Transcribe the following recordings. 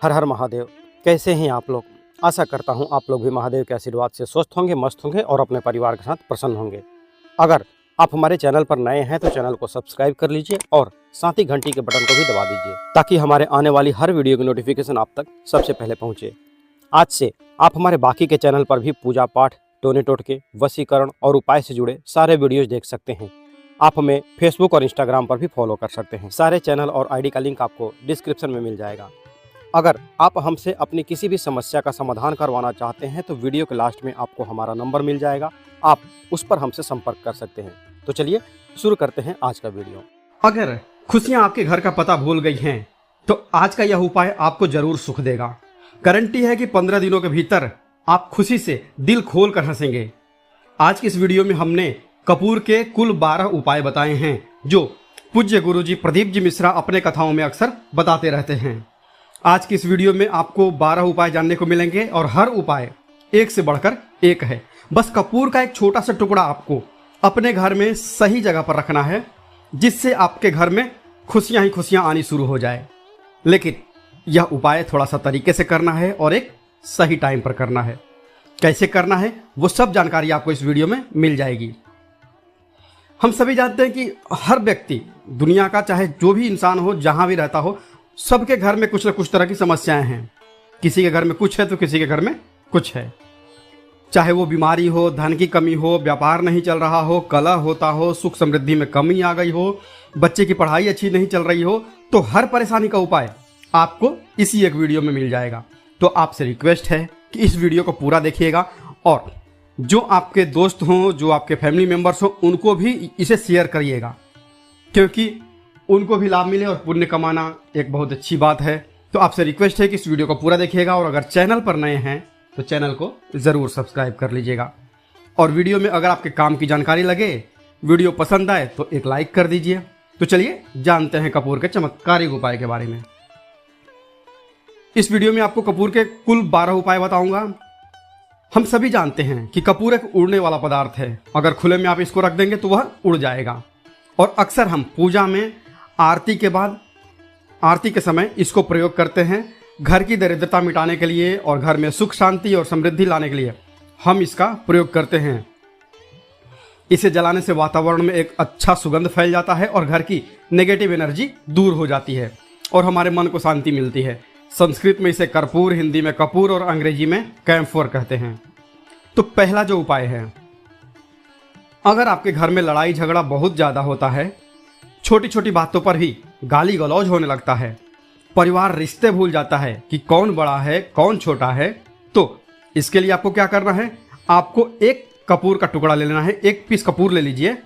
हर हर महादेव। कैसे हैं आप लोग? आशा करता हूं आप लोग भी महादेव के आशीर्वाद से स्वस्थ होंगे, मस्त होंगे और अपने परिवार के साथ प्रसन्न होंगे। अगर आप हमारे चैनल पर नए हैं तो चैनल को सब्सक्राइब कर लीजिए और साथ ही घंटी के बटन को भी दबा दीजिए ताकि हमारे आने वाली हर वीडियो की नोटिफिकेशन आप तक सबसे पहले पहुंचे। आज से आप हमारे बाकी के चैनल पर भी पूजा पाठ, टोने टोटके, वशीकरण और उपाय से जुड़े सारे वीडियोज देख सकते हैं। आप हमें फेसबुक और इंस्टाग्राम पर भी फॉलो कर सकते हैं। सारे चैनल और आईडी का लिंक आपको डिस्क्रिप्शन में मिल जाएगा। अगर आप हमसे अपनी किसी भी समस्या का समाधान करवाना चाहते हैं तो वीडियो के लास्ट में आपको हमारा नंबर मिल जाएगा, आप उस पर हमसे संपर्क कर सकते हैं। तो चलिए शुरू करते हैं आज का वीडियो। अगर खुशियां आपके घर का पता भूल गई हैं तो आज का यह उपाय आपको जरूर सुख देगा। गारंटी है कि 15 दिनों के भीतर आप खुशी से दिल खोल कर हंसेंगे। आज की इस वीडियो में हमने कपूर के कुल 12 उपाय बताए हैं जो पूज्य गुरुजी प्रदीप जी मिश्रा अपने कथाओं में अक्सर बताते रहते हैं। आज की इस वीडियो में आपको 12 उपाय जानने को मिलेंगे और हर उपाय एक से बढ़कर एक है। बस कपूर का एक छोटा सा टुकड़ा आपको अपने घर में सही जगह पर रखना है जिससे आपके घर में खुशियां ही खुशियां आनी शुरू हो जाए। लेकिन यह उपाय थोड़ा सा तरीके से करना है और एक सही टाइम पर करना है। कैसे करना है वो सब जानकारी आपको इस वीडियो में मिल जाएगी। हम सभी जानते हैं कि हर व्यक्ति दुनिया का चाहे जो भी इंसान हो, जहां भी रहता हो, सबके घर में कुछ न कुछ तरह की समस्याएं हैं। किसी के घर में कुछ है तो किसी के घर में कुछ है। चाहे वो बीमारी हो, धन की कमी हो, व्यापार नहीं चल रहा हो, कलह होता हो, सुख समृद्धि में कमी आ गई हो, बच्चे की पढ़ाई अच्छी नहीं चल रही हो, तो हर परेशानी का उपाय आपको इसी एक वीडियो में मिल जाएगा। तो आपसे रिक्वेस्ट है कि इस वीडियो को पूरा देखिएगा और जो आपके दोस्त हों, जो आपके फैमिली मेंबर्स हों, उनको भी इसे शेयर करिएगा क्योंकि उनको भी लाभ मिले और पुण्य कमाना एक बहुत अच्छी बात है। तो आपसे रिक्वेस्ट है कि इस वीडियो को पूरा देखिएगा और अगर चैनल पर नए हैं तो चैनल को ज़रूर सब्सक्राइब कर लीजिएगा। और वीडियो में अगर आपके काम की जानकारी लगे, वीडियो पसंद आए तो एक लाइक कर दीजिए। तो चलिए जानते हैं कपूर के चमत्कारिक उपाय के बारे में। इस वीडियो में आपको कपूर के कुल 12 उपाय बताऊंगा। हम सभी जानते हैं कि कपूर एक उड़ने वाला पदार्थ है। अगर खुले में आप इसको रख देंगे तो वह उड़ जाएगा और अक्सर हम पूजा में आरती के बाद, आरती के समय इसको प्रयोग करते हैं। घर की दरिद्रता मिटाने के लिए और घर में सुख शांति और समृद्धि लाने के लिए हम इसका प्रयोग करते हैं। इसे जलाने से वातावरण में एक अच्छा सुगंध फैल जाता है और घर की नेगेटिव एनर्जी दूर हो जाती है और हमारे मन को शांति मिलती है। संस्कृत में इसे कर्पूर, हिंदी में कपूर और अंग्रेजी में कैम्फोर कहते हैं। तो पहला जो उपाय है, अगर आपके घर में लड़ाई झगड़ा बहुत ज़्यादा होता है, छोटी छोटी बातों पर ही गाली गलौज होने लगता है, परिवार रिश्ते भूल जाता है कि कौन बड़ा है कौन छोटा है, तो इसके लिए आपको क्या करना है, आपको एक कपूर का टुकड़ा ले लेना है। एक पीस कपूर ले लीजिए।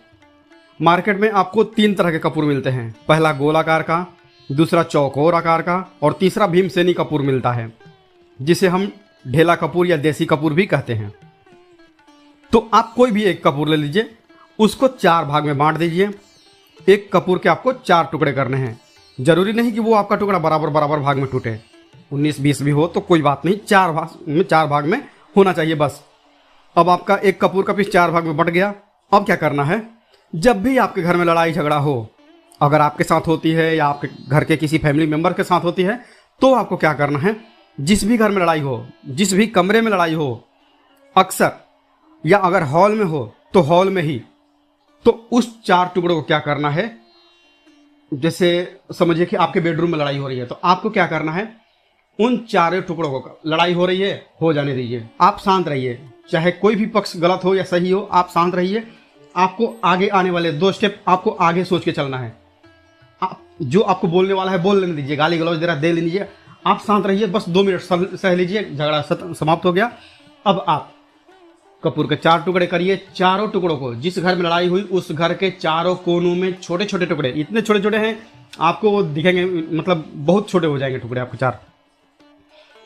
मार्केट में आपको 3 तरह के कपूर मिलते हैं। पहला गोलाकार का, दूसरा चौकोर आकार का और तीसरा भीमसेनी कपूर मिलता है जिसे हम ढेला कपूर या देसी कपूर भी कहते हैं। तो आप कोई भी एक कपूर ले लीजिए, उसको 4 भाग में बांट दीजिए। एक कपूर के आपको 4 टुकड़े करने हैं। जरूरी नहीं कि वो आपका टुकड़ा बराबर बराबर भाग में टूटे, 19-20 भी हो तो कोई बात नहीं, 4 भाग में होना चाहिए बस। अब आपका एक कपूर का पीस 4 भाग में बट गया। अब क्या करना है, जब भी आपके घर में लड़ाई झगड़ा हो, अगर आपके साथ होती है या आपके घर के किसी फैमिली मेंबर के साथ होती है, तो आपको क्या करना है, जिस भी घर में लड़ाई हो, जिस भी कमरे में लड़ाई हो, अक्सर या अगर हॉल में हो तो हॉल में ही, तो उस 4 टुकड़ों को क्या करना है, जैसे समझिए कि आपके बेडरूम में लड़ाई हो रही है तो आपको क्या करना है, उन 4 टुकड़ों को, लड़ाई हो रही है हो जाने दीजिए, आप शांत रहिए। चाहे कोई भी पक्ष गलत हो या सही हो, आप शांत रहिए। आपको आगे आने वाले 2 स्टेप आपको आगे सोच के चलना है। आप जो आपको बोलने वाला है बोल लेने दीजिए, गाली गलौज दे रहा दे लीजिए, आप शांत रहिए, बस 2 मिनट सह लीजिए, झगड़ा समाप्त हो गया। अब आप कपूर के 4 टुकड़े करिए। चारों टुकड़ों को, जिस घर में लड़ाई हुई उस घर के चारों कोनों में छोटे छोटे टुकड़े, इतने छोटे छोटे हैं आपको वो दिखेंगे, मतलब बहुत छोटे हो जाएंगे टुकड़े, आपको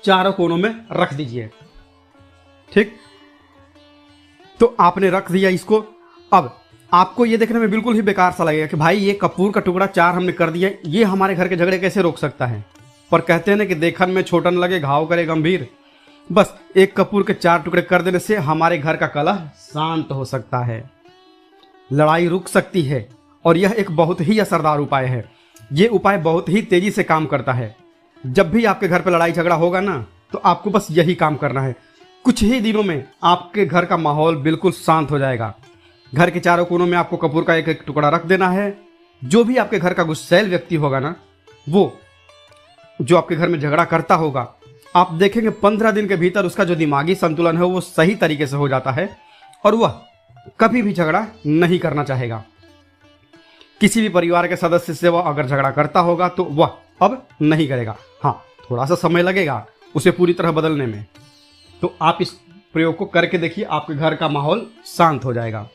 चारों कोनों में रख दीजिए। ठीक, तो आपने रख दिया इसको। अब आपको ये देखने में बिल्कुल ही बेकार सा लगेगा कि भाई ये कपूर का टुकड़ा 4 हमने कर दिया, ये हमारे घर के झगड़े कैसे रोक सकता है। पर कहते हैं ना कि देखन में छोटन लगे घाव करे गंभीर। बस एक कपूर के 4 टुकड़े कर देने से हमारे घर का कलह शांत हो सकता है, लड़ाई रुक सकती है और यह एक बहुत ही असरदार उपाय है। ये उपाय बहुत ही तेजी से काम करता है। जब भी आपके घर पे लड़ाई झगड़ा होगा ना, तो आपको बस यही काम करना है। कुछ ही दिनों में आपके घर का माहौल बिल्कुल शांत हो जाएगा। घर के चारों कोनों में आपको कपूर का एक एक टुकड़ा रख देना है। जो भी आपके घर का गुस्सैल व्यक्ति होगा ना, वो जो आपके घर में झगड़ा करता होगा, आप देखेंगे 15 दिन के भीतर उसका जो दिमागी संतुलन है वो सही तरीके से हो जाता है और वह कभी भी झगड़ा नहीं करना चाहेगा। किसी भी परिवार के सदस्य से वह अगर झगड़ा करता होगा तो वह अब नहीं करेगा। हाँ, थोड़ा सा समय लगेगा उसे पूरी तरह बदलने में। तो आप इस प्रयोग को करके देखिए, आपके घर का माहौल शांत हो जाएगा।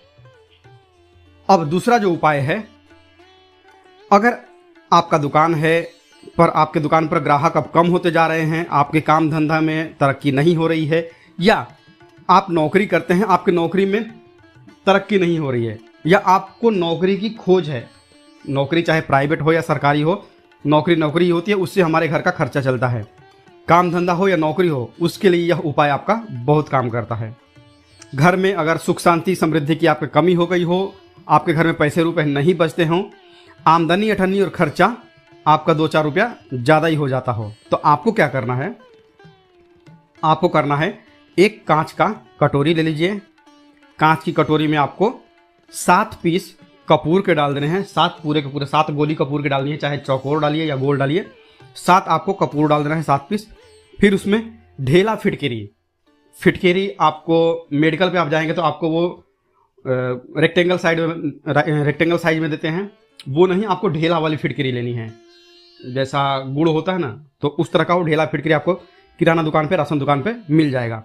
अब दूसरा जो उपाय है, अगर आपका दुकान है पर आपके दुकान पर ग्राहक अब कम होते जा रहे हैं, आपके काम धंधा में तरक्की नहीं हो रही है, या आप नौकरी करते हैं, आपकी नौकरी में तरक्की नहीं हो रही है, या आपको नौकरी की खोज है, नौकरी चाहे प्राइवेट हो या सरकारी हो, नौकरी होती है, उससे हमारे घर का खर्चा चलता है। काम धंधा हो या नौकरी हो, उसके लिए यह उपाय आपका बहुत काम करता है। घर में अगर सुख शांति समृद्धि की आपकी कमी हो गई हो, आपके घर में पैसे रुपए नहीं बचते हों, आमदनी अठन्नी और खर्चा आपका 2-4 रुपया ज़्यादा ही हो जाता हो, तो आपको क्या करना है? आपको करना है, एक कांच का कटोरी ले लीजिए। कांच की कटोरी में आपको 7 पीस कपूर के डाल देने हैं। 7 पूरे के पूरे 7 गोली कपूर के डालनी है, चाहे चौकोर डालिए या गोल डालिए। 7 आपको कपूर डाल देना है, 7 पीस। फिर उसमें ढेला फिटकेरी आपको मेडिकल पे आप जाएंगे तो आपको वो रेक्टेंगल साइज में देते हैं, वो नहीं, आपको ढेला वाली फिटकरी लेनी है। जैसा गुड़ होता है ना, तो उस तरह का वो ढेला फिटकरी आपको किराना दुकान पे, राशन दुकान पे मिल जाएगा।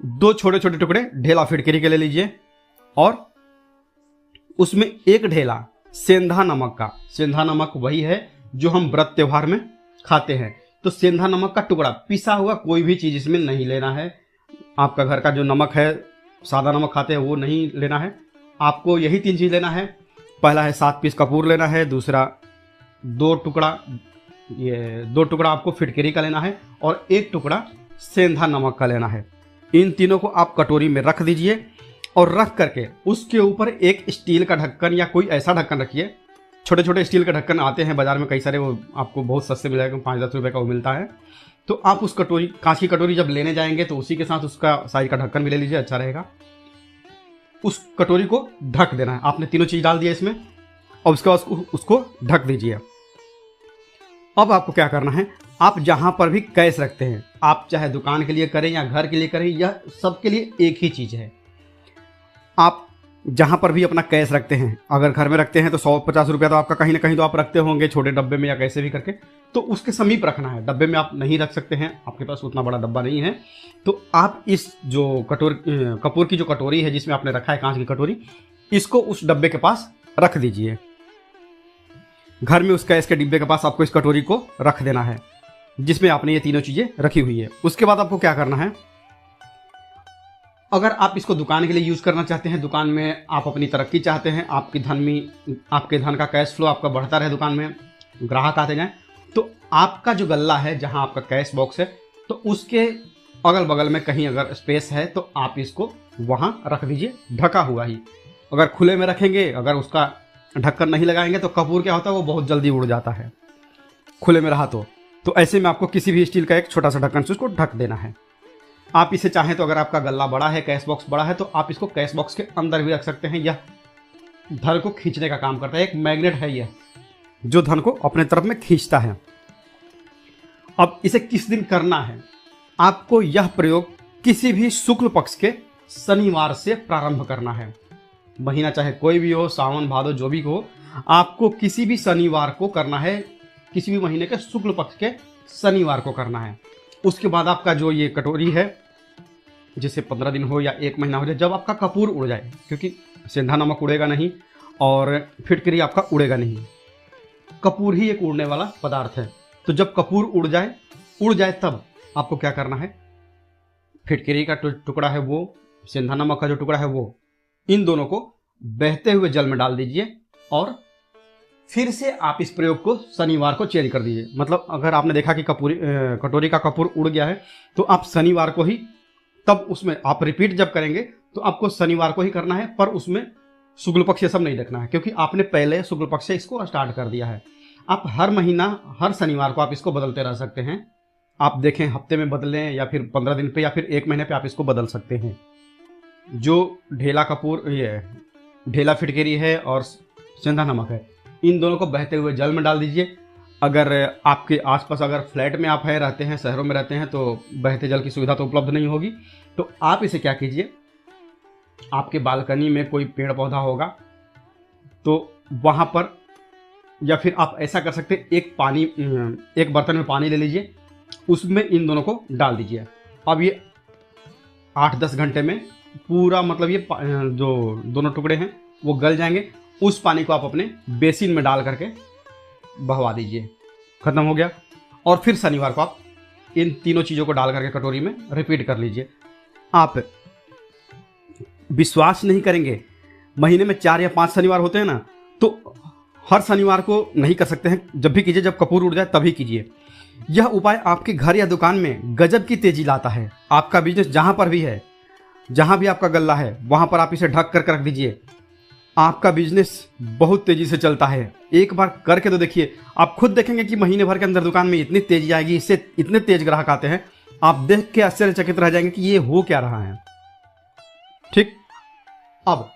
2 छोटे छोटे टुकड़े ढेला फिटकरी के ले लीजिए और उसमें एक ढेला सेंधा नमक का। सेंधा नमक वही है जो हम व्रत त्योहार में खाते हैं। तो सेंधा नमक का टुकड़ा, पिसा हुआ कोई भी चीज़ इसमें नहीं लेना है। आपका घर का जो नमक है, सादा नमक खाते हैं, वो नहीं लेना है। आपको यही 3 चीज़ लेना है। पहला है 7 पीस कपूर लेना है, दूसरा 2 टुकड़ा आपको फिटकरी का लेना है और 1 टुकड़ा सेंधा नमक का लेना है। इन तीनों को आप कटोरी में रख दीजिए और रख करके उसके ऊपर एक स्टील का ढक्कन या कोई ऐसा ढक्कन रखिए। छोटे छोटे स्टील के ढक्कन आते हैं बाजार में कई सारे, वो आपको बहुत सस्ते मिल जाएगा, 5-10 रुपये का वो मिलता है। तो आप उस कटोरी, कांच की कटोरी जब लेने जाएंगे तो उसी के साथ उसका साइज का ढक्कन भी ले लीजिए, अच्छा रहेगा। उस कटोरी को ढक देना है। आपने तीनों चीज़ डाल दिया इसमें और उसके बाद उसको ढक दीजिए। अब आपको क्या करना है, आप जहां पर भी कैश रखते हैं, आप चाहे दुकान के लिए करें या घर के लिए करें, यह सबके लिए एक ही चीज़ है। आप जहां पर भी अपना कैश रखते हैं, अगर घर में रखते हैं तो 100-50 रुपया तो आपका कहीं ना कहीं तो आप रखते होंगे, छोटे डब्बे में या कैसे भी करके, तो उसके समीप रखना है। डब्बे में आप नहीं रख सकते हैं, आपके पास उतना बड़ा डब्बा नहीं है, तो आप इस जो कपूर की जो कटोरी है जिसमें आपने रखा है कांच की कटोरी, इसको उस डब्बे के पास रख दीजिए। घर में उस कैश के डिब्बे के पास आपको इस कटोरी को रख देना है जिसमें आपने ये तीनों चीज़ें रखी हुई है। उसके बाद आपको क्या करना है, अगर आप इसको दुकान के लिए यूज़ करना चाहते हैं, दुकान में आप अपनी तरक्की चाहते हैं, आपके धन का कैश फ्लो आपका बढ़ता रहे, दुकान में ग्राहक आते जाएं, तो आपका जो गल्ला है जहां आपका कैश बॉक्स है, तो उसके अगल बगल में कहीं अगर स्पेस है तो आप इसको वहां रख दीजिए, ढका हुआ ही। अगर खुले में रखेंगे, अगर उसका ढक्कन नहीं लगाएंगे तो कपूर क्या होता है, वो बहुत जल्दी उड़ जाता है खुले में रहा तो ऐसे में आपको किसी भी स्टील का एक छोटा सा ढक्कन से उसको ढक देना है। आप इसे चाहें तो, अगर आपका गल्ला बड़ा है, कैश बॉक्स बड़ा है, तो आप इसको कैश बॉक्स के अंदर भी रख सकते हैं। यह धन को खींचने का काम करता है, एक मैग्नेट है यह, जो धन को अपने तरफ में खींचता है। अब इसे किस दिन करना है, आपको यह प्रयोग किसी भी शुक्ल पक्ष के शनिवार से प्रारंभ करना है। महीना चाहे कोई भी हो, सावन भादो जो भी हो, आपको किसी भी शनिवार को करना है, किसी भी महीने के शुक्ल पक्ष के शनिवार को करना है। उसके बाद आपका जो ये कटोरी है, जैसे 15 दिन हो या 1 महीना हो जाए, जब आपका कपूर उड़ जाए, क्योंकि सेंधा नमक उड़ेगा नहीं और फिटकरी आपका उड़ेगा नहीं, कपूर ही एक उड़ने वाला पदार्थ है। तो जब कपूर उड़ जाए तब आपको क्या करना है, फिटकरी का टुकड़ा है वो, सेंधा नमक का जो टुकड़ा है वो, इन दोनों को बहते हुए जल में डाल दीजिए और फिर से आप इस प्रयोग को शनिवार को चेंज कर दीजिए। मतलब अगर आपने देखा कि कटोरी का कपूर उड़ गया है तो आप शनिवार को ही, तब उसमें आप रिपीट जब करेंगे तो आपको शनिवार को ही करना है, पर उसमें शुक्ल पक्ष से सब नहीं देखना है, क्योंकि आपने पहले शुक्ल पक्ष से इसको स्टार्ट कर दिया है। आप हर महीना हर शनिवार को आप इसको बदलते रह सकते हैं। आप देखें हफ्ते में बदलें या फिर 15 दिन पे या फिर 1 महीने पे आप इसको बदल सकते हैं। जो ढेला कपूर ये ढेला फिटकरी है और सेंधा नमक है, इन दोनों को बहते हुए जल में डाल दीजिए। अगर आपके आसपास अगर फ्लैट में आप है रहते हैं, शहरों में रहते हैं, तो बहते जल की सुविधा तो उपलब्ध नहीं होगी। तो आप इसे क्या कीजिए, आपके बालकनी में कोई पेड़ पौधा होगा तो वहाँ पर, या फिर आप ऐसा कर सकते हैं, एक बर्तन में पानी ले लीजिए, उसमें इन दोनों को डाल दीजिए। अब ये 8-10 घंटे में पूरा मतलब ये जो दोनों टुकड़े हैं वो गल जाएंगे। उस पानी को आप अपने बेसिन में डाल करके बहवा दीजिए, खत्म हो गया। और फिर शनिवार को आप इन तीनों चीज़ों को डाल करके कटोरी में रिपीट कर लीजिए। आप विश्वास नहीं करेंगे, महीने में 4 या 5 शनिवार होते हैं ना, तो हर शनिवार को नहीं कर सकते हैं, जब भी कीजिए, जब कपूर उड़ जाए तभी कीजिए। यह उपाय आपके घर या दुकान में गजब की तेजी लाता है। आपका बिजनेस जहां पर भी है, जहां भी आपका गल्ला है, वहां पर आप इसे ढक कर रख दीजिए। आपका बिजनेस बहुत तेजी से चलता है। एक बार करके तो देखिए, आप खुद देखेंगे कि महीने भर के अंदर दुकान में इतनी तेजी आएगी, इससे इतने तेज ग्राहक आते हैं, आप देख के आश्चर्यचकित रह जाएंगे कि ये हो क्या रहा है। ठीक, अब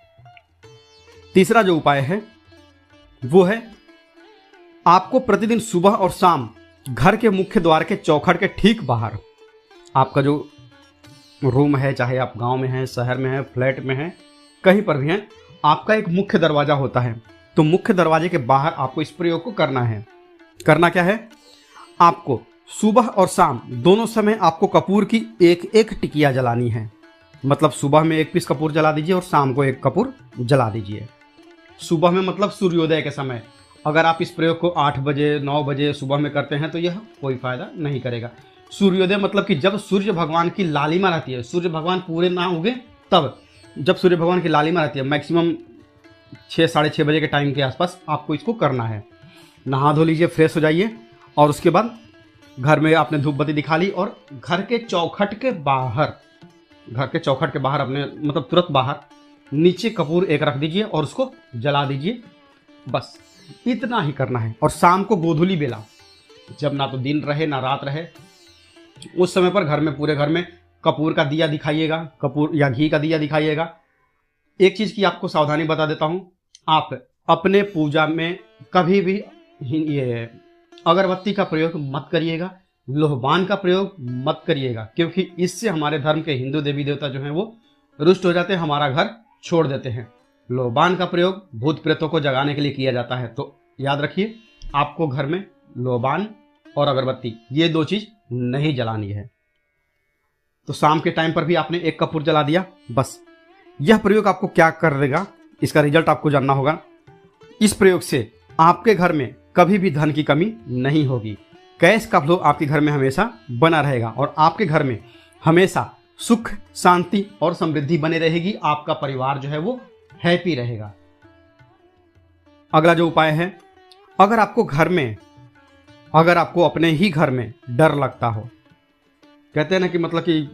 तीसरा जो उपाय है वो है, आपको प्रतिदिन सुबह और शाम घर के मुख्य द्वार के चौखट के ठीक बाहर, आपका जो रूम है, चाहे आप गांव में हैं, शहर में हैं, फ्लैट में हैं, कहीं पर भी हैं, आपका एक मुख्य दरवाजा होता है। तो मुख्य दरवाजे के बाहर आपको इस प्रयोग को करना है। करना क्या है, आपको सुबह और शाम दोनों समय आपको कपूर की एक एक टिकिया जलानी है। मतलब सुबह में 1 पीस कपूर जला दीजिए और शाम को 1 कपूर जला दीजिए। सुबह में मतलब सूर्योदय के समय। अगर आप इस प्रयोग को 8 बजे 9 बजे सुबह में करते हैं तो यह कोई फायदा नहीं करेगा। सूर्योदय मतलब कि जब सूर्य भगवान की लालिमा रहती है, सूर्य भगवान पूरे ना उगे तब, जब सूर्य भगवान की लालिमा रहती है, मैक्सिमम 6 साढ़े 6 बजे के टाइम के आसपास आपको इसको करना है। नहा धो लीजिए, फ्रेश हो जाइए, और उसके बाद घर में आपने धूप बत्ती दिखा ली और घर के चौखट के बाहर, अपने मतलब तुरंत बाहर नीचे कपूर एक रख दीजिए और उसको जला दीजिए। बस इतना ही करना है। और शाम को गोधूली बेला, जब ना तो दिन रहे ना रात रहे, उस समय पर घर में, पूरे घर में कपूर का दिया दिखाइएगा, कपूर या घी का दिया दिखाइएगा। एक चीज़ की आपको सावधानी बता देता हूँ, आप अपने पूजा में कभी भी ये अगरबत्ती का प्रयोग मत करिएगा, लोहबान का प्रयोग मत करिएगा, क्योंकि इससे हमारे धर्म के हिंदू देवी देवता जो हैं वो रुष्ट हो जाते हैं, हमारा घर छोड़ देते हैं। लोहबान का प्रयोग भूत प्रेतों को जगाने के लिए किया जाता है। तो याद रखिए, आपको घर में लोहबान और अगरबत्ती ये 2 चीज़ नहीं जलानी है। तो शाम के टाइम पर भी आपने 1 कपूर जला दिया। बस यह प्रयोग आपको क्या कर देगा, इसका रिजल्ट आपको जानना होगा। इस प्रयोग से आपके घर में कभी भी धन की कमी नहीं होगी, कैश का फ्लो आपके घर में हमेशा बना रहेगा और आपके घर में हमेशा सुख, शांति और समृद्धि बने रहेगी। आपका परिवार जो है वो हैप्पी रहेगा। अगला जो उपाय है, अगर आपको अपने ही घर में डर लगता हो, कहते हैं ना कि मतलब कि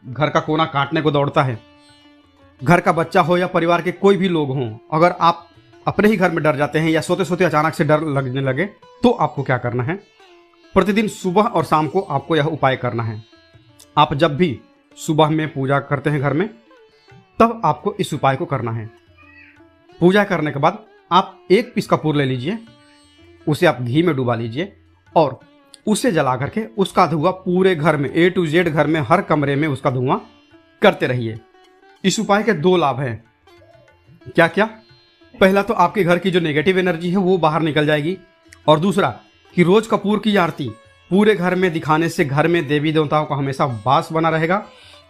घर का कोना काटने को दौड़ता है, घर का बच्चा हो या परिवार के कोई भी लोग हों, अगर आप अपने ही घर में डर जाते हैं या सोते सोते अचानक से डर लगने लगे, तो आपको क्या करना है, प्रतिदिन सुबह और शाम को आपको यह उपाय करना है। आप जब भी सुबह में पूजा करते हैं घर में, तब आपको इस उपाय को करना है। पूजा करने के बाद आप 1 पीस कपूर ले लीजिए, उसे आप घी में डुबा लीजिए और उसे जला करके उसका धुआं पूरे घर में A to Z घर में हर कमरे में उसका धुआं करते रहिए। इस उपाय के 2 लाभ हैं। क्या क्या? पहला तो आपके घर की जो नेगेटिव एनर्जी है वो बाहर निकल जाएगी, और दूसरा कि रोज कपूर की आरती पूरे घर में दिखाने से घर में देवी देवताओं का हमेशा वास बना रहेगा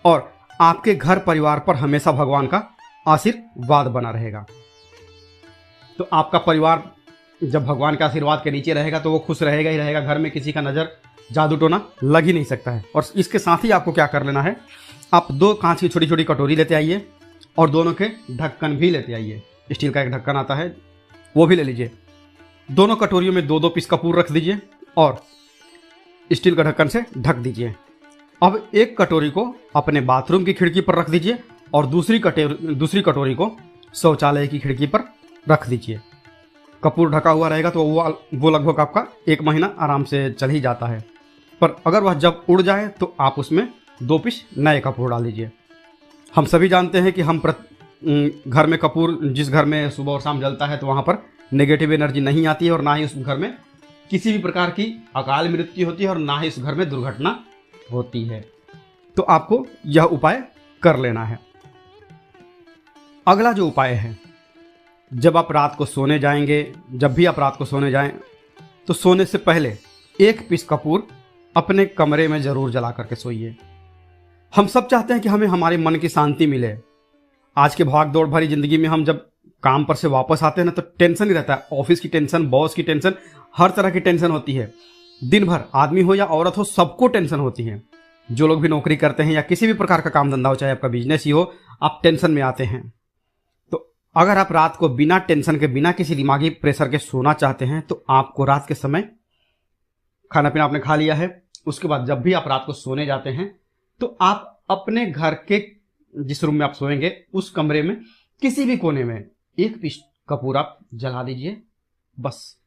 और आपके घर परिवार पर हमेशा भगवान का आशीर्वाद बना रहेगा। तो आपका परिवार जब भगवान के आशीर्वाद के नीचे रहेगा तो वो खुश रहेगा ही रहेगा, घर में किसी का नज़र जादू टोना लग ही नहीं सकता है। और इसके साथ ही आपको क्या कर लेना है, आप 2 कांच की छोटी छोटी कटोरी लेते आइए और दोनों के ढक्कन भी लेते आइए। स्टील का एक ढक्कन आता है, वो भी ले लीजिए। दोनों कटोरियों में 2-2 पीस कपूर रख दीजिए और स्टील का ढक्कन से ढक दीजिए। अब एक कटोरी को अपने बाथरूम की खिड़की पर रख दीजिए और दूसरी कटोरी को शौचालय की खिड़की पर रख दीजिए। कपूर ढका हुआ रहेगा तो वो लगभग आपका 1 महीना आराम से चल ही जाता है। पर अगर वह जब उड़ जाए तो आप उसमें 2 पीस नए कपूर डाल दीजिए। हम सभी जानते हैं कि घर में कपूर जिस घर में सुबह और शाम जलता है तो वहाँ पर नेगेटिव एनर्जी नहीं आती है और ना ही उस घर में किसी भी प्रकार की अकाल मृत्यु होती है और ना ही उस घर में दुर्घटना होती है। तो आपको यह उपाय कर लेना है। अगला जो उपाय है, जब आप रात को सोने जाएंगे, जब भी आप रात को सोने जाएं तो सोने से पहले 1 पीस कपूर अपने कमरे में जरूर जला करके सोइए। हम सब चाहते हैं कि हमें हमारे मन की शांति मिले। आज के भाग दौड़ भरी जिंदगी में हम जब काम पर से वापस आते हैं ना तो टेंशन ही रहता है। ऑफिस की टेंशन, बॉस की टेंशन, हर तरह की टेंशन होती है। दिन भर आदमी हो या औरत हो, सबको टेंशन होती है। जो लोग भी नौकरी करते हैं या किसी भी प्रकार का काम धंधा हो, चाहे आपका बिजनेस ही हो, आप टेंशन में आते हैं। तो अगर आप रात को बिना टेंशन के, बिना किसी दिमागी प्रेशर के सोना चाहते हैं तो आपको रात के समय खाना पीना आपने खा लिया है, उसके बाद जब भी आप रात को सोने जाते हैं तो आप अपने घर के जिस रूम में आप सोएंगे उस कमरे में किसी भी कोने में 1 पीस कपूर आप जला दीजिए, बस।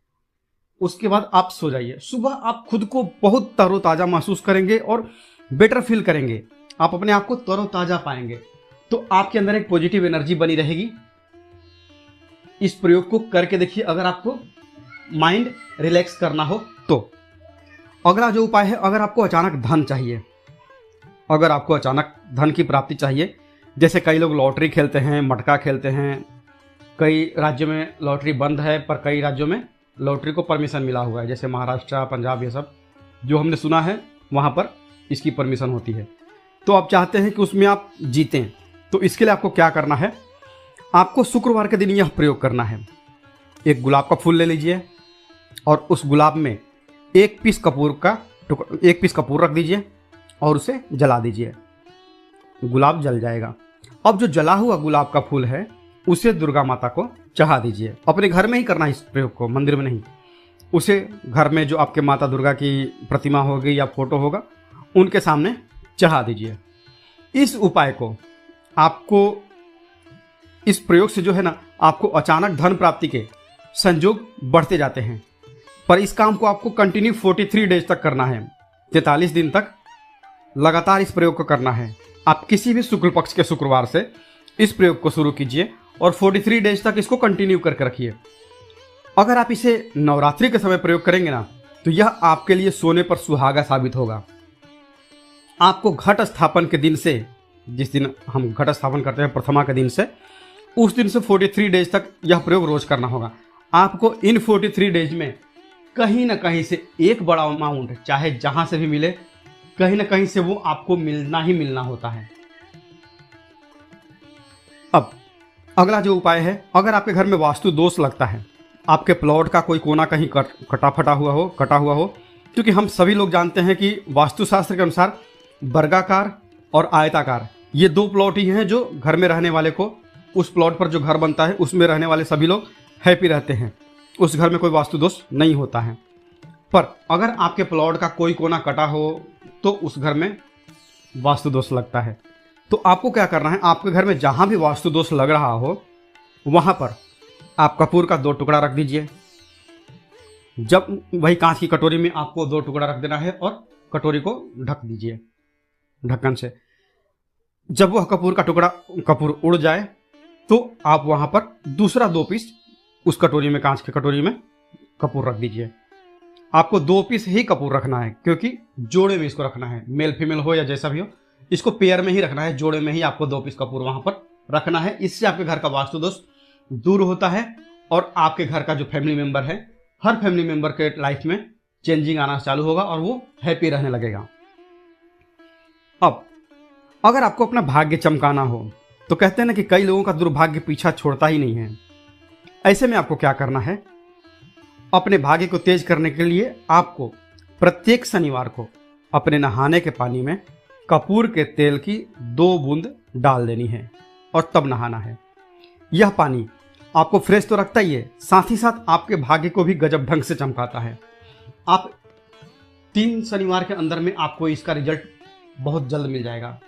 उसके बाद आप सो जाइए। सुबह आप खुद को बहुत तरोताजा महसूस करेंगे और बेटर फील करेंगे। आप अपने आप को तरोताजा पाएंगे, तो आपके अंदर एक पॉजिटिव एनर्जी बनी रहेगी। इस प्रयोग को करके देखिए अगर आपको माइंड रिलैक्स करना हो तो। अगला जो उपाय है, अगर आपको अचानक धन चाहिए, अगर आपको अचानक धन की प्राप्ति चाहिए, जैसे कई लोग लॉटरी खेलते हैं, मटका खेलते हैं। कई राज्यों में लॉटरी बंद है पर कई राज्यों में लॉटरी को परमिशन मिला हुआ है, जैसे महाराष्ट्र, पंजाब, ये सब जो हमने सुना है वहाँ पर इसकी परमिशन होती है। तो आप चाहते हैं कि उसमें आप जीतें, तो इसके लिए आपको क्या करना है, आपको शुक्रवार के दिन यह प्रयोग करना है। एक गुलाब का फूल ले लीजिए और उस गुलाब में 1 पीस कपूर रख दीजिए और उसे जला दीजिए। गुलाब जल जाएगा। अब जो जला हुआ गुलाब का फूल है उसे दुर्गा माता को चढ़ा दीजिए। अपने घर में ही करना है इस प्रयोग को, मंदिर में नहीं। उसे घर में जो आपके माता दुर्गा की प्रतिमा होगी या फोटो होगा उनके सामने चढ़ा दीजिए। इस उपाय को आपको, इस प्रयोग से जो है ना, आपको अचानक धन प्राप्ति के संयोग बढ़ते जाते हैं। पर इस काम को आपको कंटिन्यू 43 डेज तक करना है। 43 दिन तक लगातार इस प्रयोग को करना है। आप किसी भी शुक्ल पक्ष के शुक्रवार से इस प्रयोग को शुरू कीजिए और 43 डेज तक इसको कंटिन्यू करके रखिए। अगर आप इसे नवरात्रि के समय प्रयोग करेंगे ना तो यह आपके लिए सोने पर सुहागा साबित होगा। आपको घट स्थापन के दिन से, जिस दिन हम घट स्थापन करते हैं प्रथमा के दिन से, उस दिन से 43 डेज तक यह प्रयोग रोज करना होगा। आपको इन 43 डेज में कहीं ना कहीं से एक बड़ा अमाउंट, चाहे जहां से भी मिले, कहीं ना कहीं से वो आपको मिलना ही मिलना होता है। अब अगला जो उपाय है, अगर आपके घर में वास्तु दोष लगता है, आपके प्लॉट का कोई कोना कहीं कटा हुआ हो, क्योंकि हम सभी लोग जानते हैं कि वास्तुशास्त्र के अनुसार वर्गाकार और आयताकार ये 2 प्लॉट ही हैं जो घर में रहने वाले को, उस प्लॉट पर जो घर बनता है उसमें रहने वाले सभी लोग हैप्पी रहते हैं। उस घर में कोई वास्तु दोष नहीं होता है। पर अगर आपके प्लॉट का कोई कोना कटा हो तो उस घर में वास्तु दोष लगता है। तो आपको क्या करना है, आपके घर में जहां भी वास्तु दोष लग रहा हो वहां पर आप कपूर का 2 टुकड़ा रख दीजिए। जब वही कांच की कटोरी में आपको 2 टुकड़ा रख देना है और कटोरी को ढक दीजिए ढक्कन से। जब वह कपूर उड़ जाए तो आप वहां पर दूसरा 2 पीस उस कटोरी में, कांच की कटोरी में कपूर रख दीजिए। आपको 2 पीस ही कपूर रखना है, क्योंकि जोड़े में इसको रखना है, मेल फीमेल हो या जैसा भी हो, इसको पेयर में ही रखना है, जोड़े में ही आपको 2 पीस कपूर वहां पर रखना है। इससे आपके घर का वास्तु दोष दूर होता है और आपके घर का जो फैमिली मेंबर है, हर फैमिली मेंबर के लाइफ में चेंजिंग आना चालू होगा और वो हैप्पी रहने लगेगा। अब अगर आपको अपना भाग्य चमकाना हो तो कहते हैं ना कि कई लोगों का दुर्भाग्य पीछा छोड़ता ही नहीं है। ऐसे में आपको क्या करना है, अपने भाग्य को तेज करने के लिए आपको प्रत्येक शनिवार को अपने नहाने के पानी में कपूर के तेल की 2 बूंद डाल देनी है और तब नहाना है। यह पानी आपको फ्रेश तो रखता ही है, साथ ही साथ आपके भाग्य को भी गजब ढंग से चमकाता है। आप 3 शनिवार के अंदर में आपको इसका रिजल्ट बहुत जल्द मिल जाएगा।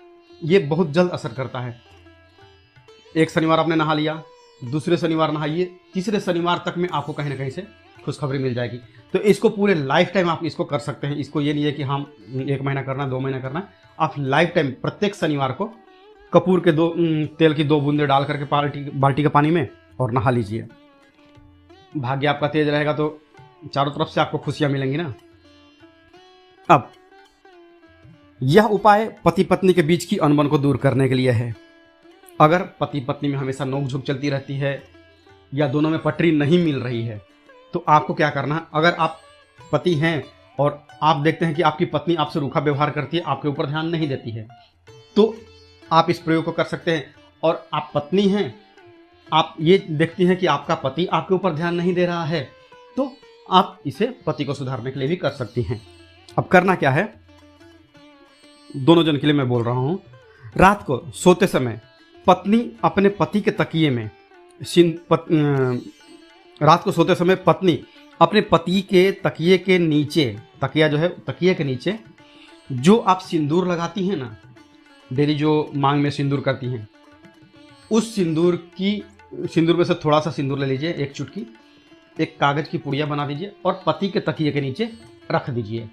ये बहुत जल्द असर करता है। एक शनिवार आपने नहा लिया, दूसरे शनिवार नहाइए, तीसरे शनिवार तक में आपको कहीं ना कहीं से खुशखबरी मिल जाएगी। तो इसको पूरे लाइफ टाइम आप इसको कर सकते हैं। इसको ये नहीं है कि हम 1 महीना करना, 2 महीना करना, आप लाइफ टाइम प्रत्येक शनिवार को कपूर के तेल की 2 बूंदे डाल करके बाल्टी के पानी में और नहा लीजिए। भाग्य आपका तेज रहेगा तो चारों तरफ से आपको खुशियां मिलेंगी ना। अब यह उपाय पति पत्नी के बीच की अनबन को दूर करने के लिए है। अगर पति पत्नी में हमेशा नोक-झोंक चलती रहती है या दोनों में पटरी नहीं मिल रही है तो आपको क्या करना है, अगर आप पति हैं और आप देखते हैं कि आपकी पत्नी आपसे रूखा व्यवहार करती है, आपके ऊपर ध्यान नहीं देती है, तो आप इस प्रयोग को कर सकते हैं। और आप पत्नी हैं, आप ये देखती हैं कि आपका पति आपके ऊपर ध्यान नहीं दे रहा है, तो आप इसे पति को सुधारने के लिए भी कर सकती हैं। अब करना क्या है, दोनों जन के लिए मैं बोल रहा हूं। रात को सोते समय पत्नी अपने पति के तकिए में रात को सोते समय पत्नी अपने पति के तकिए के नीचे, तकिया जो है तकिए के नीचे जो आप सिंदूर लगाती हैं ना, डेली जो मांग में सिंदूर करती हैं, उस सिंदूर में से थोड़ा सा सिंदूर ले लीजिए, 1 चुटकी, एक कागज की पुड़िया बना दीजिए और पति के तकिए के नीचे रख दीजिए।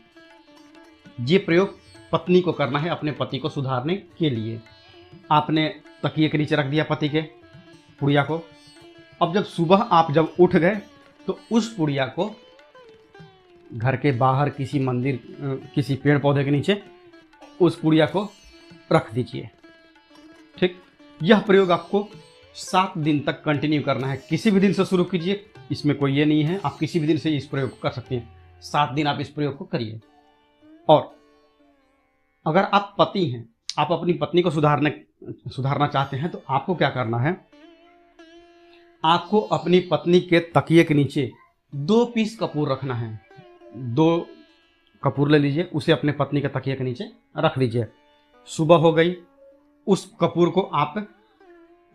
ये प्रयोग पत्नी को करना है अपने पति को सुधारने के लिए। आपने तकिए के नीचे रख दिया पति के पुड़िया को। अब जब सुबह आप जब उठ गए तो उस पुड़िया को घर के बाहर किसी मंदिर, किसी पेड़ पौधे के नीचे उस पुड़िया को रख दीजिए। ठीक, यह प्रयोग आपको 7 दिन तक कंटिन्यू करना है। किसी भी दिन से शुरू कीजिए, इसमें कोई ये नहीं है, आप किसी भी दिन से इस प्रयोग कर सकते हैं। 7 दिन आप इस प्रयोग को करिए। और अगर आप पति हैं, आप अपनी पत्नी को सुधारना चाहते हैं, तो आपको क्या करना है, आपको अपनी पत्नी के तकिए के नीचे 2 पीस कपूर रखना है। 2 कपूर ले लीजिए, उसे अपने पत्नी के तकिए के नीचे रख दीजिए। सुबह हो गई, उस कपूर को आप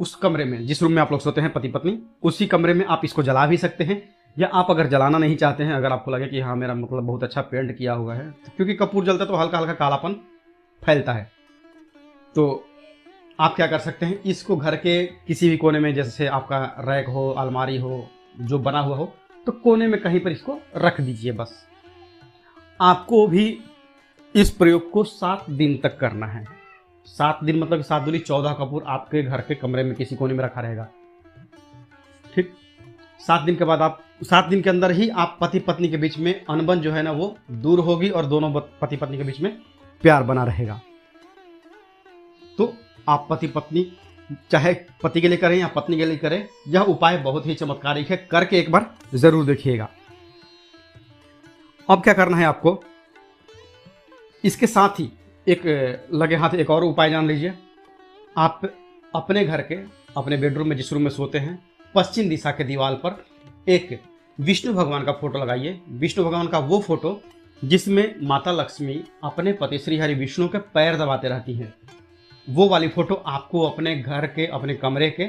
उस कमरे में, जिस रूम में आप लोग सोते हैं पति पत्नी, उसी कमरे में आप इसको जला भी सकते हैं। या आप अगर जलाना नहीं चाहते हैं, अगर आपको लगे कि हाँ मेरा मतलब बहुत अच्छा पेंट किया हुआ है, तो क्योंकि कपूर जलता है तो हल्का हल्का कालापन फैलता है, तो आप क्या कर सकते हैं, इसको घर के किसी भी कोने में, जैसे आपका रैक हो, अलमारी हो, जो बना हुआ हो, तो कोने में कहीं पर इसको रख दीजिए। बस आपको भी इस प्रयोग को 7 दिन तक करना है। 7 दिन मतलब 7 दूनी 14 कपूर आपके घर के कमरे में किसी कोने में रखा रहेगा। ठीक, 7 दिन के बाद आप 7 दिन के अंदर ही आप पति पत्नी के बीच में अनबन जो है ना वो दूर होगी और दोनों पति पत्नी के बीच में प्यार बना रहेगा। तो आप पति पत्नी चाहे पति के लिए करें या पत्नी के लिए करें, यह उपाय बहुत ही चमत्कारिक है, करके एक बार जरूर देखिएगा। अब क्या करना है आपको, इसके साथ ही एक लगे हाथ एक और उपाय जान लीजिए। आप अपने घर के, अपने बेडरूम में, जिस रूम में सोते हैं, पश्चिम दिशा के दीवार पर एक विष्णु भगवान का फोटो लगाइए। विष्णु भगवान का वो फोटो जिसमें माता लक्ष्मी अपने पति श्री हरि विष्णु के पैर दबाते रहती हैं, वो वाली फोटो आपको अपने घर के, अपने कमरे के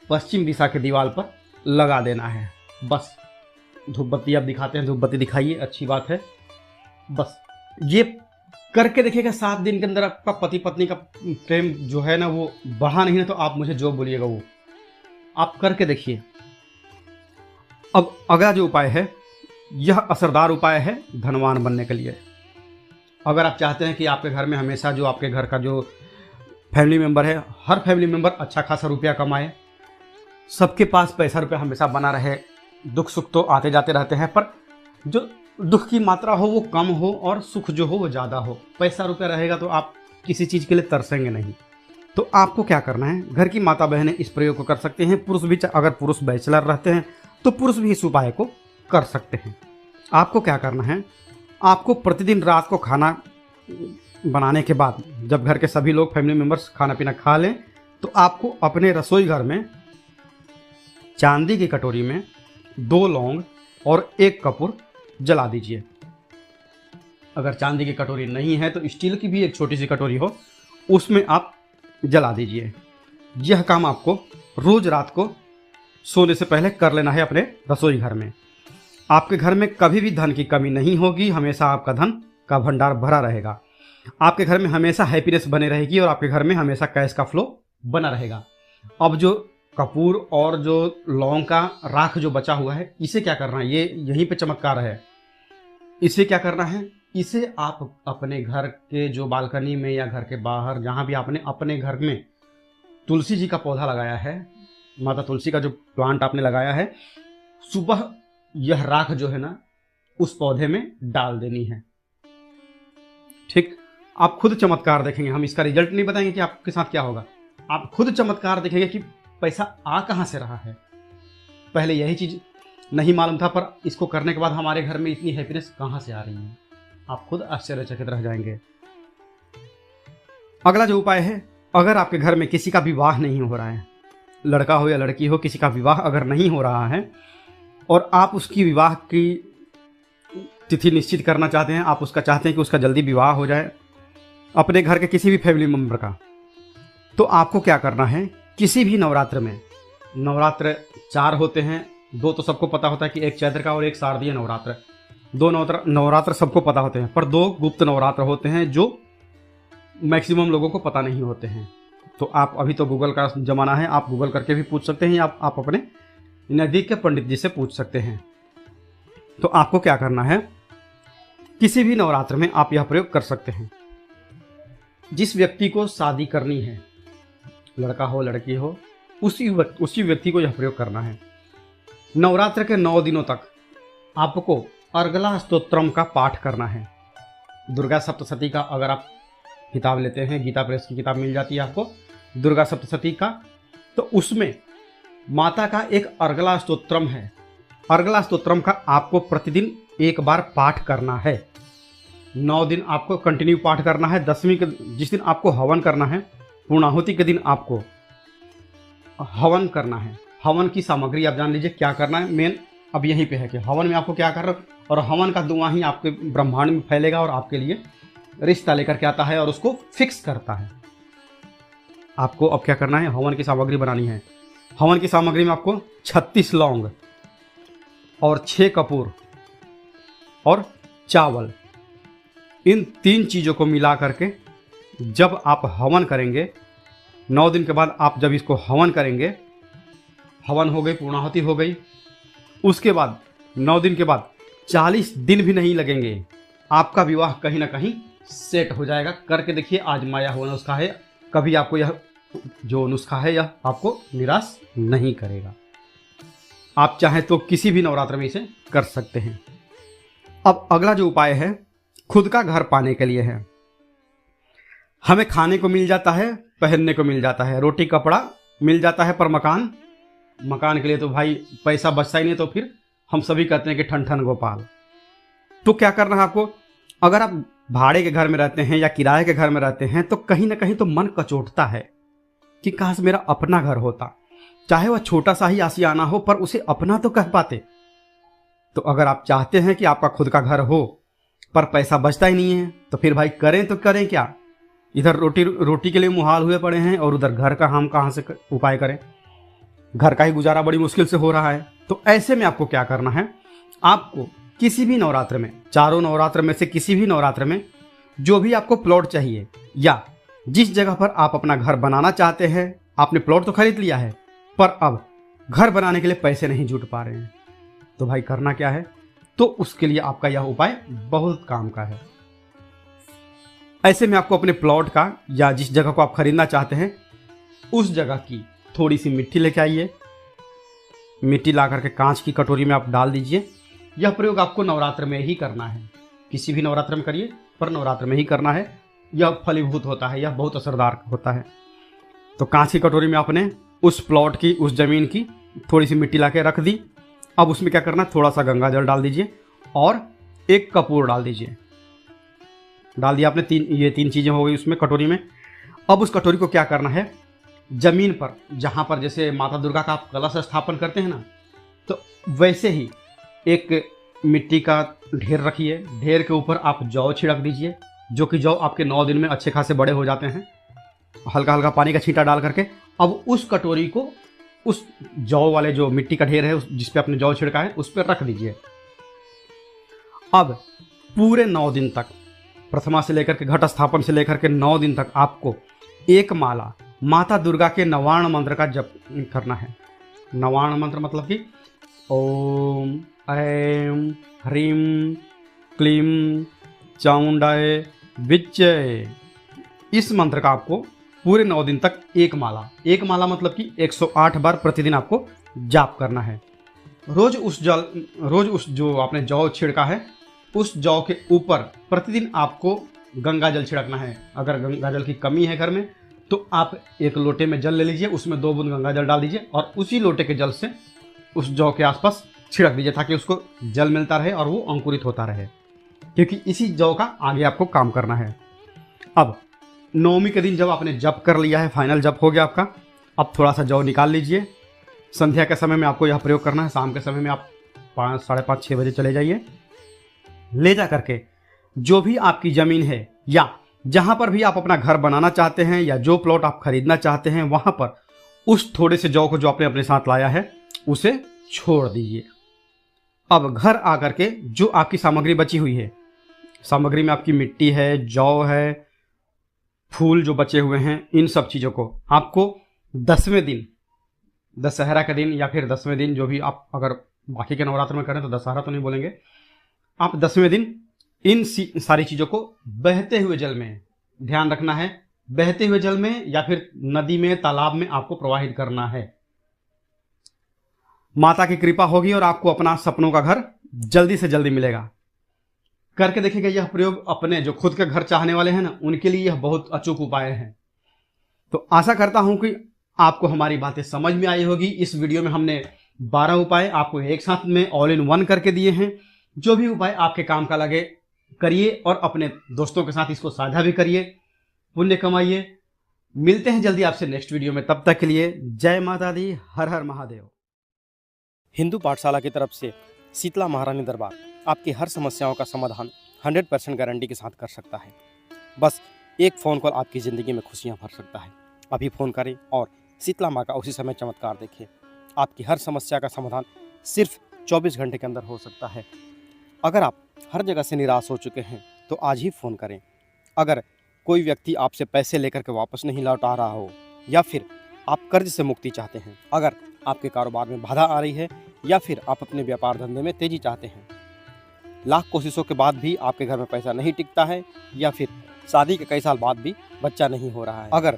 पश्चिम दिशा के दीवार पर लगा देना है। बस धूप बत्ती आप दिखाते हैं, धूप बत्ती दिखाइए, अच्छी बात है। बस ये करके देखिएगा, 7 दिन के अंदर आपका पति पत्नी का प्रेम जो है ना वो बढ़ा नहीं है, तो आप मुझे जो बोलिएगा वो आप करके देखिए। अब अगला जो उपाय है, यह असरदार उपाय है धनवान बनने के लिए। अगर आप चाहते हैं कि आपके घर में हमेशा जो आपके घर का जो फैमिली मेंबर है, हर फैमिली मेंबर अच्छा खासा रुपया कमाए, सबके पास पैसा रुपया हमेशा बना रहे, दुख सुख तो आते जाते रहते हैं, पर जो दुख की मात्रा हो वो कम हो और सुख जो हो वो ज़्यादा हो। पैसा रुपया रहेगा तो आप किसी चीज़ के लिए तरसेंगे नहीं। तो आपको क्या करना है, घर की माता बहनें इस प्रयोग को कर सकते हैं, पुरुष भी, अगर पुरुष बैचलर रहते हैं तो पुरुष भी इस उपाय को कर सकते हैं। आपको क्या करना है, आपको प्रतिदिन रात को खाना बनाने के बाद, जब घर के सभी लोग फैमिली मेंबर्स खाना पीना खा लें, तो आपको अपने रसोई घर में चांदी की कटोरी में 2 लौंग और 1 कपूर जला दीजिए। अगर चांदी की कटोरी नहीं है तो स्टील की भी एक छोटी सी कटोरी हो, उसमें आप जला दीजिए। यह काम आपको रोज रात को सोने से पहले कर लेना है अपने रसोई घर में। आपके घर में कभी भी धन की कमी नहीं होगी, हमेशा आपका धन का भंडार भरा रहेगा। आपके घर में हमेशा हैप्पीनेस बने रहेगी और आपके घर में हमेशा कैश का फ्लो बना रहेगा। अब जो कपूर और जो लौंग का राख जो बचा हुआ है, इसे क्या करना है, ये यहीं पे चमत्कार है। इसे क्या करना है, इसे आप अपने घर के जो बालकनी में या घर के बाहर जहाँ भी आपने अपने घर में तुलसी जी का पौधा लगाया है, माता तुलसी का जो प्लांट आपने लगाया है, सुबह यह राख जो है ना उस पौधे में डाल देनी है। ठीक, आप खुद चमत्कार देखेंगे, हम इसका रिजल्ट नहीं बताएंगे कि आपके साथ क्या होगा, आप खुद चमत्कार देखेंगे कि पैसा आ कहाँ से रहा है। पहले यही चीज नहीं मालूम था, पर इसको करने के बाद हमारे घर में इतनी हैप्पीनेस कहाँ से आ रही है, आप खुद आश्चर्यचकित रह जाएंगे। अगला जो उपाय है, अगर आपके घर में किसी का विवाह नहीं हो रहा है, लड़का हो या लड़की हो, किसी का विवाह अगर नहीं हो रहा है और आप उसकी विवाह की तिथि निश्चित करना चाहते हैं, आप उसका चाहते हैं कि उसका जल्दी विवाह हो जाए अपने घर के किसी भी फैमिली मेम्बर का, तो आपको क्या करना है, किसी भी नवरात्र में, नवरात्र 4 होते हैं, 2 तो सबको पता होता है कि एक चैत्र का और एक शारदीय नवरात्र, 2 नवरात्र सबको पता होते हैं, पर 2 गुप्त नवरात्र होते हैं जो मैक्सिमम लोगों को पता नहीं होते हैं। तो आप अभी तो गूगल का ज़माना है, आप गूगल करके भी पूछ सकते हैं या आप अपने नज़दीक के पंडित जी से पूछ सकते हैं। तो आपको क्या करना है, किसी भी नवरात्र में आप यह प्रयोग कर सकते हैं। जिस व्यक्ति को शादी करनी है, लड़का हो लड़की हो, उसी व्यक्ति को यह प्रयोग करना है। नवरात्र के 9 दिनों तक आपको अर्गला स्तोत्रम का पाठ करना है। दुर्गा सप्तशती का अगर आप किताब लेते हैं, गीता प्रेस की किताब मिल जाती है आपको दुर्गा सप्तशती का, तो उसमें माता का एक अर्गला स्तोत्रम है। अर्गला स्तोत्रम का आपको प्रतिदिन 1 बार पाठ करना है। 9 दिन आपको कंटिन्यू पाठ करना है। 10वीं के जिस दिन आपको हवन करना है, पूर्णाहुति के दिन आपको हवन करना है। हवन की सामग्री आप जान लीजिए क्या करना है। मेन अब यहीं पे है कि हवन में आपको क्या करना है, और हवन का धुआं ही आपके ब्रह्मांड में फैलेगा और आपके लिए रिश्ता लेकर के आता है और उसको फिक्स करता है। आपको अब क्या करना है, हवन की सामग्री बनानी है। हवन की सामग्री में आपको 36 लौंग और 6 कपूर और चावल, इन 3 चीज़ों को मिला करके जब आप हवन करेंगे, 9 दिन के बाद आप जब इसको हवन करेंगे, हवन हो गई, पूर्णाहुति हो गई, उसके बाद 9 दिन के बाद 40 दिन भी नहीं लगेंगे, आपका विवाह कहीं ना कहीं सेट हो जाएगा। करके देखिए, आजमाया हुआ नुस्खा है, कभी आपको यह जो नुस्खा है यह आपको निराश नहीं करेगा। आप चाहें तो किसी भी नवरात्र में इसे कर सकते हैं। अब अगला जो उपाय है, खुद का घर पाने के लिए है। हमें खाने को मिल जाता है, पहनने को मिल जाता है, रोटी कपड़ा मिल जाता है, पर मकान के लिए तो भाई पैसा बचता ही नहीं। तो फिर हम सभी कहते हैं कि ठन ठन गोपाल। तो क्या करना है आपको, अगर आप भाड़े के घर में रहते हैं या किराए के घर में रहते हैं, तो कहीं ना कहीं तो मन कचोटता है कि काश मेरा अपना घर होता, चाहे वह छोटा सा ही आशियाना हो, पर उसे अपना तो कह पाते। तो अगर आप चाहते हैं कि आपका खुद का घर हो पर पैसा बचता ही नहीं है, तो फिर भाई करें तो करें क्या। इधर रोटी के लिए मुहाल हुए पड़े हैं और उधर घर का हम कहाँ से उपाय करें। घर का ही गुजारा बड़ी मुश्किल से हो रहा है। तो ऐसे में आपको क्या करना है, आपको किसी भी नवरात्र में, चारों नवरात्र में से किसी भी नवरात्र में जो भी आपको प्लॉट चाहिए या जिस जगह पर आप अपना घर बनाना चाहते हैं, आपने प्लॉट तो खरीद लिया है पर अब घर बनाने के लिए पैसे नहीं जुट पा रहे हैं, तो भाई करना क्या है, तो उसके लिए आपका यह उपाय बहुत काम का है। ऐसे में आपको अपने प्लॉट का या जिस जगह को आप खरीदना चाहते हैं उस जगह की थोड़ी सी मिट्टी लेके आइए। मिट्टी ला करके कांच की कटोरी में आप डाल दीजिए। यह प्रयोग आपको नवरात्र में ही करना है, किसी भी नवरात्र में करिए पर नवरात्र में ही करना है। यह फलीभूत होता है, यह बहुत असरदार होता है। तो कांच की कटोरी में आपने उस प्लॉट की, उस जमीन की थोड़ी सी मिट्टी ला के रख दी। अब उसमें क्या करना, थोड़ा सा गंगा जल डाल दीजिए और 1 कपूर डाल दीजिए। डाल दिया आपने, ये 3 चीज़ें हो गई उसमें कटोरी में। अब उस कटोरी को क्या करना है, जमीन पर, जहाँ पर जैसे माता दुर्गा का आप कलश स्थापन करते हैं ना, तो वैसे ही एक मिट्टी का ढेर रखिए। ढेर के ऊपर आप जौ छिड़क दीजिए, जो कि जौ आपके 9 दिन में अच्छे खासे बड़े हो जाते हैं। हल्का हल्का पानी का छींटा डाल करके अब उस कटोरी को उस जौ वाले जो मिट्टी का ढेर है जिस पे आपने जौ छिड़का है उस पर रख दीजिए। अब पूरे 9 दिन तक, प्रथमा से लेकर के घट स्थापन से लेकर के 9 दिन तक आपको 1 माला माता दुर्गा के नवार्ण मंत्र का जप करना है। नवार्ण मंत्र मतलब कि ओम ऐं ह्रीं क्लीं चामुंडाय विच्चे। इस मंत्र का आपको पूरे 9 दिन तक एक माला मतलब कि 108 बार प्रतिदिन आपको जाप करना है। रोज उस जो आपने जौ छिड़का है उस जौ के ऊपर प्रतिदिन आपको गंगा जल छिड़कना है। अगर गंगा जल की कमी है घर में तो आप एक लोटे में जल ले लीजिए, उसमें 2 बूंद गंगा जल डाल दीजिए और उसी लोटे के जल से उस जौ के आसपास छिड़क दीजिए ताकि उसको जल मिलता रहे और वो अंकुरित होता रहे, क्योंकि इसी जौ का आगे आपको काम करना है। अब नवमी के दिन जब आपने जप कर लिया है, फाइनल जप हो गया आपका, अब थोड़ा सा जौ निकाल लीजिए। संध्या के समय में आपको यह प्रयोग करना है। शाम के समय में आप 5, साढ़े 5, 6 बजे चले जाइए। ले जा करके जो भी आपकी ज़मीन है या जहाँ पर भी आप अपना घर बनाना चाहते हैं या जो प्लॉट आप खरीदना चाहते हैं वहाँ पर उस थोड़े से जौ को जो आपने अपने साथ लाया है उसे छोड़ दीजिए। अब घर आकर के जो आपकी सामग्री बची हुई है, सामग्री में आपकी मिट्टी है, जौ है, फूल जो बचे हुए हैं, इन सब चीज़ों को आपको 10वें दिन, दशहरा के दिन या फिर 10वें दिन, जो भी आप अगर बाकी के नवरात्र में करें तो दशहरा तो नहीं बोलेंगे, आप 10वें दिन इन सारी चीज़ों को बहते हुए जल में, ध्यान रखना है, बहते हुए जल में या फिर नदी में, तालाब में आपको प्रवाहित करना है। माता की कृपा होगी और आपको अपना सपनों का घर जल्दी से जल्दी मिलेगा। करके देखिएगा यह प्रयोग। अपने जो खुद के घर चाहने वाले हैं ना, उनके लिए यह बहुत अचूक उपाय है। तो आशा करता हूं कि आपको हमारी बातें समझ में आई होगी। इस वीडियो में हमने 12 उपाय आपको एक साथ में ऑल इन वन करके दिए हैं। जो भी उपाय आपके काम का लगे करिए और अपने दोस्तों के साथ इसको साझा भी करिए, पुण्य कमाइए। मिलते हैं जल्दी आपसे नेक्स्ट वीडियो में। तब तक के लिए जय माता दी, हर हर महादेव। हिंदू पाठशाला की तरफ से शीतला महारानी दरबार आपकी हर समस्याओं का समाधान 100% गारंटी के साथ कर सकता है। बस एक फ़ोन कॉल आपकी ज़िंदगी में खुशियां भर सकता है। अभी फ़ोन करें और शीतला माँ का उसी समय चमत्कार देखें। आपकी हर समस्या का समाधान सिर्फ 24 घंटे के अंदर हो सकता है। अगर आप हर जगह से निराश हो चुके हैं तो आज ही फ़ोन करें। अगर कोई व्यक्ति आपसे पैसे लेकर के वापस नहीं लौटा रहा हो या फिर आप कर्ज से मुक्ति चाहते हैं, अगर आपके कारोबार में बाधा आ रही है या फिर आप अपने व्यापार धंधे में तेज़ी चाहते हैं, लाख कोशिशों के बाद भी आपके घर में पैसा नहीं टिकता है या फिर शादी के कई साल बाद भी बच्चा नहीं हो रहा है, अगर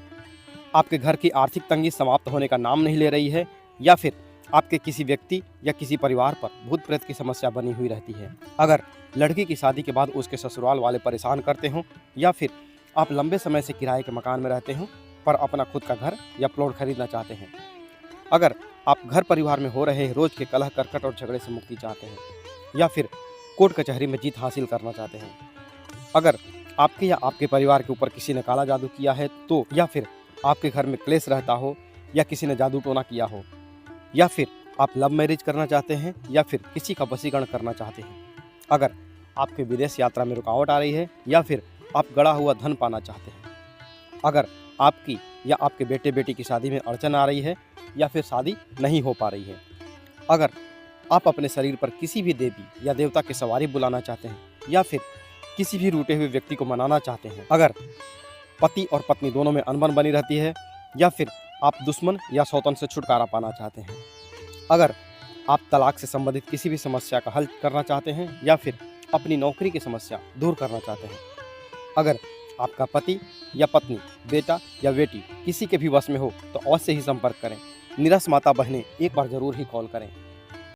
आपके घर की आर्थिक तंगी समाप्त होने का नाम नहीं ले रही है या फिर आपके किसी व्यक्ति या किसी परिवार पर भूत प्रेत की समस्या बनी हुई रहती है, अगर लड़की की शादी के बाद उसके ससुराल वाले परेशान करते हों या फिर आप लंबे समय से किराए के मकान में रहते हों पर अपना खुद का घर या प्लॉट खरीदना चाहते हैं, अगर आप घर परिवार में हो रहे रोज के कलह करकट और झगड़े से मुक्ति चाहते हैं या फिर कोर्ट कचहरी में जीत हासिल करना चाहते हैं, अगर आपके या आपके परिवार के ऊपर किसी ने काला जादू किया है तो, या फिर आपके घर में क्लेश रहता हो या किसी ने जादू टोना किया हो, या फिर आप लव मैरिज करना चाहते हैं या फिर किसी का वशीकरण करना चाहते हैं, अगर आपके विदेश यात्रा में रुकावट आ रही है या फिर आप गड़ा हुआ धन पाना चाहते हैं, अगर आपकी या आपके बेटे बेटी की शादी में अड़चन आ रही है या फिर शादी नहीं हो पा रही है, अगर आप अपने शरीर पर किसी भी देवी या देवता की सवारी बुलाना चाहते हैं या फिर किसी भी रूठे हुए व्यक्ति को मनाना चाहते हैं, अगर पति और पत्नी दोनों में अनबन बनी रहती है या फिर आप दुश्मन या शौतन से छुटकारा पाना चाहते हैं, अगर आप तलाक से संबंधित किसी भी समस्या का हल करना चाहते हैं या फिर अपनी नौकरी की समस्या दूर करना चाहते हैं, अगर आपका पति या पत्नी, बेटा या बेटी किसी के भी वश में हो तो अवश्य ही संपर्क करें। निरस माता बहनें एक बार ज़रूर ही कॉल करें।